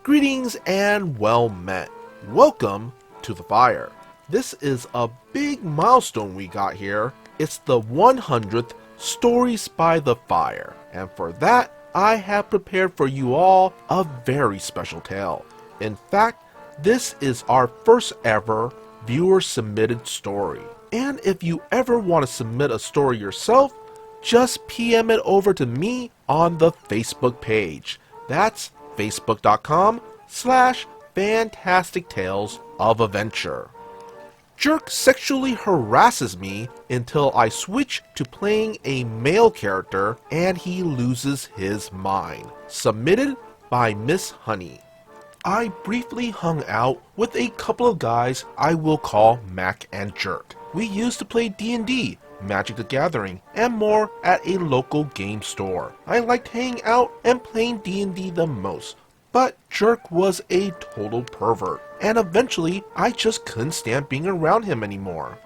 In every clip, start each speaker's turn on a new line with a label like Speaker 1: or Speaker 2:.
Speaker 1: Greetings and well met. Welcome to the fire. This is a big milestone we got here. It's the 100th Stories by the Fire, and for that, I have prepared for you all a very special tale. In fact, this is our first ever viewer submitted story. And if you ever want to submit a story yourself, just PM it over to me on the Facebook page. That's facebook.com/Fantastic Tales of Adventure. Jerk sexually harasses me until I switch to playing a male character and he loses his mind. Submitted by Miss Honey. I briefly hung out with a couple of guys I will call Mac and Jerk. We used to play D&D, Magic the Gathering, and more at a local game store. I liked hanging out and playing D&D the most, but Jerk was a total pervert, and eventually I just couldn't stand being around him anymore.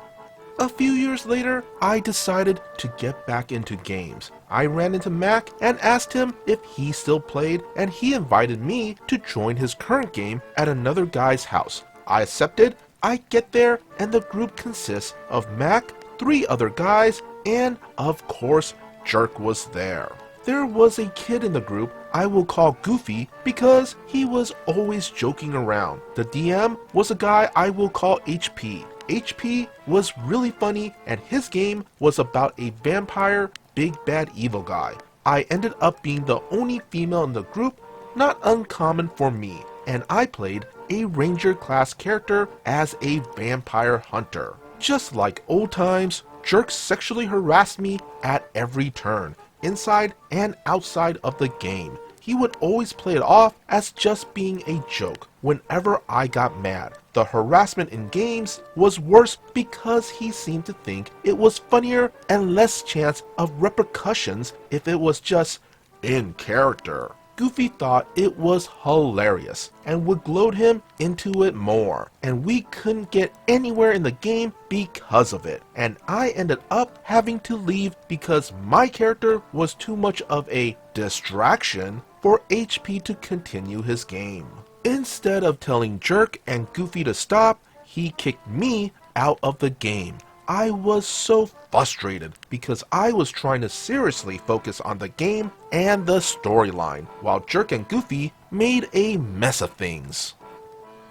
Speaker 1: A few years later, I decided to get back into games. I ran into Mac and asked him if he still played, and he invited me to join his current game at another guy's house. I accepted. I get there, and the group consists of Mac, 3 other guys, and of course, Jerk was there. There was a kid in the group I will call Goofy because he was always joking around. The DM was a guy I will call HP. HP was really funny, and his game was about a vampire, big bad evil guy. I ended up being the only female in the group, not uncommon for me, and I played a ranger class character as a vampire hunter. Just like old times, Jerk sexually harassed me at every turn, inside and outside of the game. He would always play it off as just being a joke whenever I got mad. The harassment in games was worse because he seemed to think it was funnier and less chance of repercussions if it was just in character. Goofy thought it was hilarious and would gloat him into it more, and we couldn't get anywhere in the game because of it, and I ended up having to leave because my character was too much of a distraction for HP to continue his game. Instead of telling Jerk and Goofy to stop, he kicked me out of the game. I was so frustrated because I was trying to seriously focus on the game and the storyline, while Jerk and Goofy made a mess of things.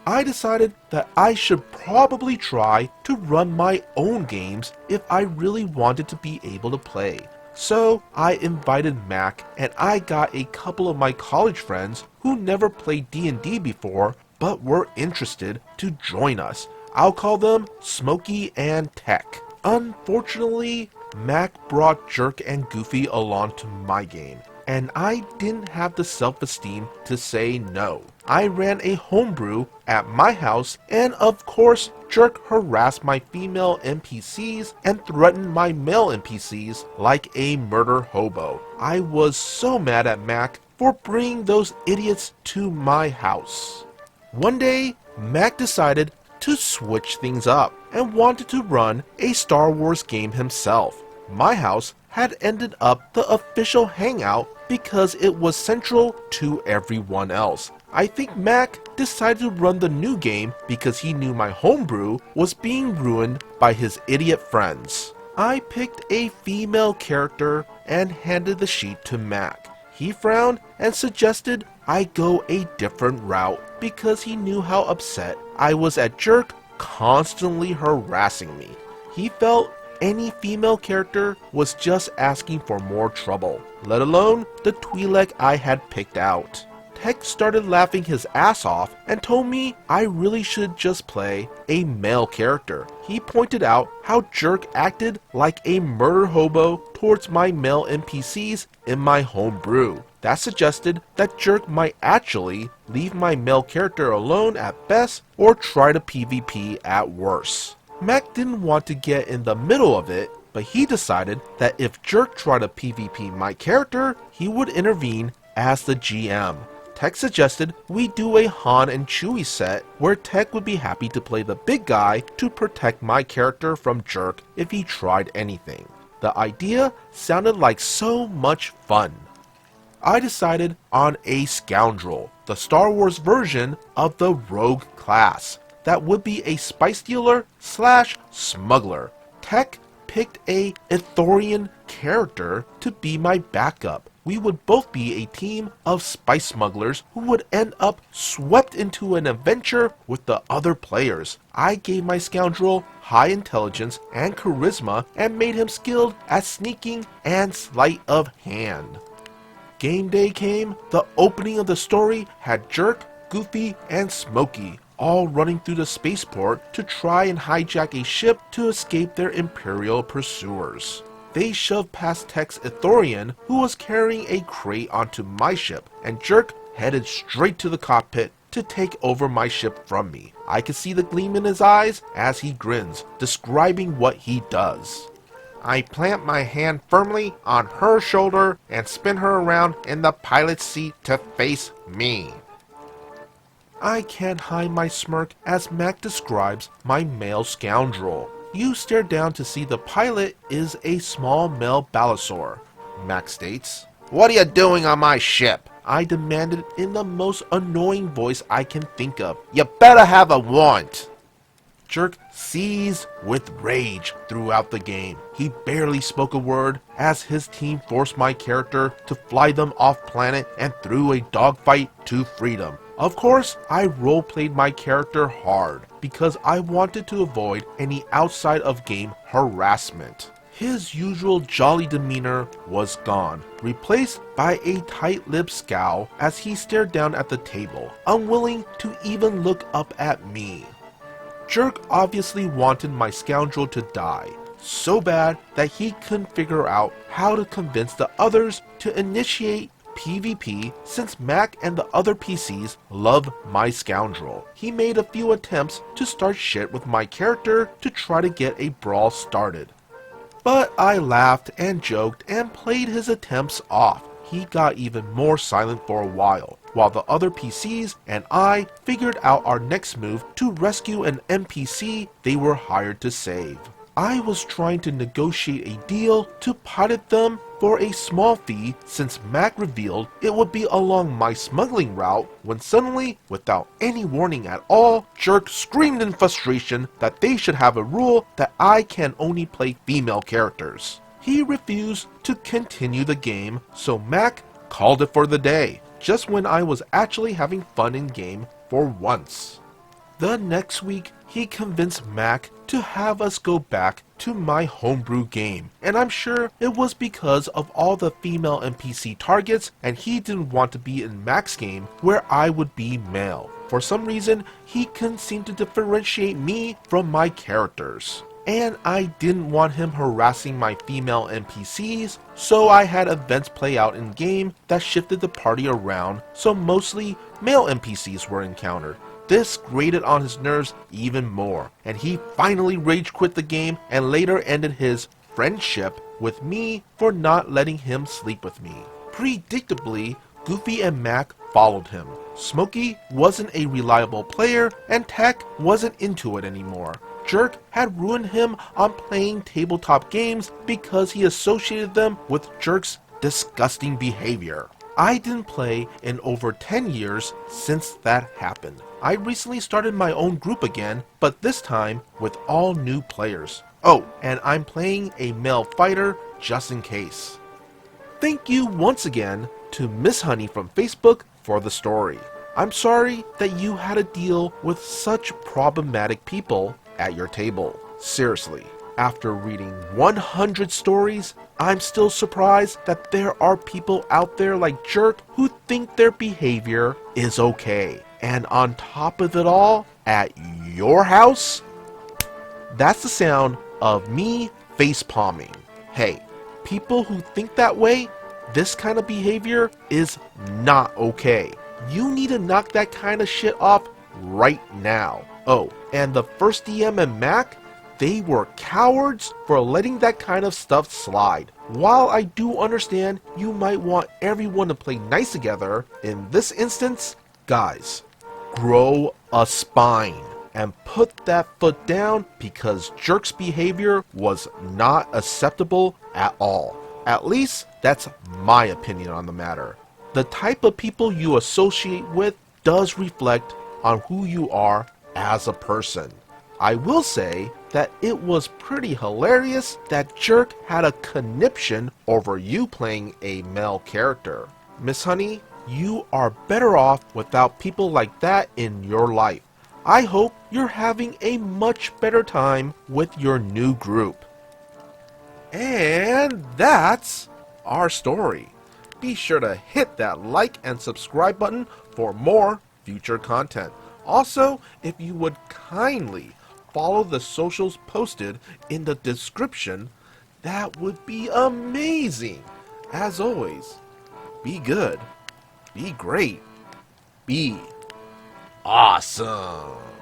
Speaker 1: I decided that I should probably try to run my own games if I really wanted to be able to play. So I invited Mac, and I got a couple of my college friends who never played D&D before but were interested to join us. I'll call them Smokey and Tech. Unfortunately, Mac brought Jerk and Goofy along to my game, and I didn't have the self-esteem to say no. I ran a homebrew at my house, and of course, Jerk harassed my female NPCs and threatened my male NPCs like a murder hobo. I was so mad at Mac for bringing those idiots to my house. One day, Mac decided to switch things up and wanted to run a Star Wars game himself. My house had ended up the official hangout because it was central to everyone else. I think Mac decided to run the new game because he knew my homebrew was being ruined by his idiot friends. I picked a female character and handed the sheet to Mac. He frowned and suggested I go a different route because he knew how upset I was at Jerk constantly harassing me. He felt any female character was just asking for more trouble, let alone the Twi'lek I had picked out. Tech started laughing his ass off and told me I really should just play a male character. He pointed out how Jerk acted like a murder hobo towards my male NPCs in my homebrew. That suggested that Jerk might actually leave my male character alone at best or try to PvP at worst. Mac didn't want to get in the middle of it, but he decided that if Jerk tried to PvP my character, he would intervene as the GM. Tech suggested we do a Han and Chewie set where Tech would be happy to play the big guy to protect my character from Jerk if he tried anything. The idea sounded like so much fun. I decided on a scoundrel, the Star Wars version of the rogue class. That would be a spice dealer slash smuggler. Tech picked a Accordion character to be my backup. We would both be a team of spice smugglers who would end up swept into an adventure with the other players. I gave my scoundrel high intelligence and charisma and made him skilled at sneaking and sleight of hand. Game day came. The opening of the story had Jerk, Goofy, and Smokey all running through the spaceport to try and hijack a ship to escape their Imperial pursuers. They shoved past Tech's Accordion, who was carrying a crate onto my ship, and Jerk headed straight to the cockpit to take over my ship from me. I could see the gleam in his eyes as he grins, describing what he does. I plant my hand firmly on her shoulder and spin her around in the pilot's seat to face me. I can't hide my smirk as Mac describes my male scoundrel. You stare down to see the pilot is a small male Balasor. Mac states, "What are you doing on my ship?" I demanded in the most annoying voice I can think of. "You better have a warrant." Jerk seized with rage throughout the game. He barely spoke a word as his team forced my character to fly them off planet and through a dogfight to freedom. Of course, I roleplayed my character hard because I wanted to avoid any outside of game harassment. His usual jolly demeanor was gone, replaced by a tight-lipped scowl as he stared down at the table, unwilling to even look up at me. Jerk obviously wanted my scoundrel to die, so bad that he couldn't figure out how to convince the others to initiate PvP since Mac and the other PCs love my scoundrel. He made a few attempts to start shit with my character to try to get a brawl started. But I laughed and joked and played his attempts off. He got even more silent for a while the other PCs and I figured out our next move to rescue an NPC they were hired to save. I was trying to negotiate a deal to pilot them for a small fee since Mac revealed it would be along my smuggling route when suddenly, without any warning at all, Jerk screamed in frustration that they should have a rule that I can only play female characters. He refused to continue the game, so Mac called it for the day, just when I was actually having fun in game for once. The next week, he convinced Mac to have us go back to my homebrew game, and I'm sure it was because of all the female NPC targets and he didn't want to be in Mac's game where I would be male. For some reason, he couldn't seem to differentiate me from my characters. And I didn't want him harassing my female NPCs, so I had events play out in game that shifted the party around so mostly male NPCs were encountered. This grated on his nerves even more, and he finally rage quit the game and later ended his friendship with me for not letting him sleep with me. Predictably, Goofy and Mac followed him. Smokey wasn't a reliable player and Tech wasn't into it anymore. Jerk had ruined him on playing tabletop games because he associated them with Jerk's disgusting behavior. I didn't play in over 10 years since that happened. I recently started my own group again, but this time with all new players. Oh, and I'm playing a male fighter just in case. Thank you once again to Miss Honey from Facebook for the story. I'm sorry that you had to deal with such problematic people at your table. Seriously, after reading 100 stories, I'm still surprised that there are people out there like Jerk who think their behavior is okay. And on top of it all, at your house? That's the sound of me face palming. Hey, people who think that way, this kind of behavior is not okay. You need to knock that kind of shit off right now. Oh, and the first DM and Mac, they were cowards for letting that kind of stuff slide. While I do understand you might want everyone to play nice together, in this instance, guys, grow a spine and put that foot down because Jerk's behavior was not acceptable at all. At least, that's my opinion on the matter. The type of people you associate with does reflect on who you are as a person. I will say that it was pretty hilarious that Jerk had a conniption over you playing a male character. Miss Honey, you are better off without people like that in your life. I hope you're having a much better time with your new group. And that's our story. Be sure to hit that like and subscribe button for more future content. Also, if you would kindly follow the socials posted in the description, that would be amazing. As always, be good, be great, be awesome.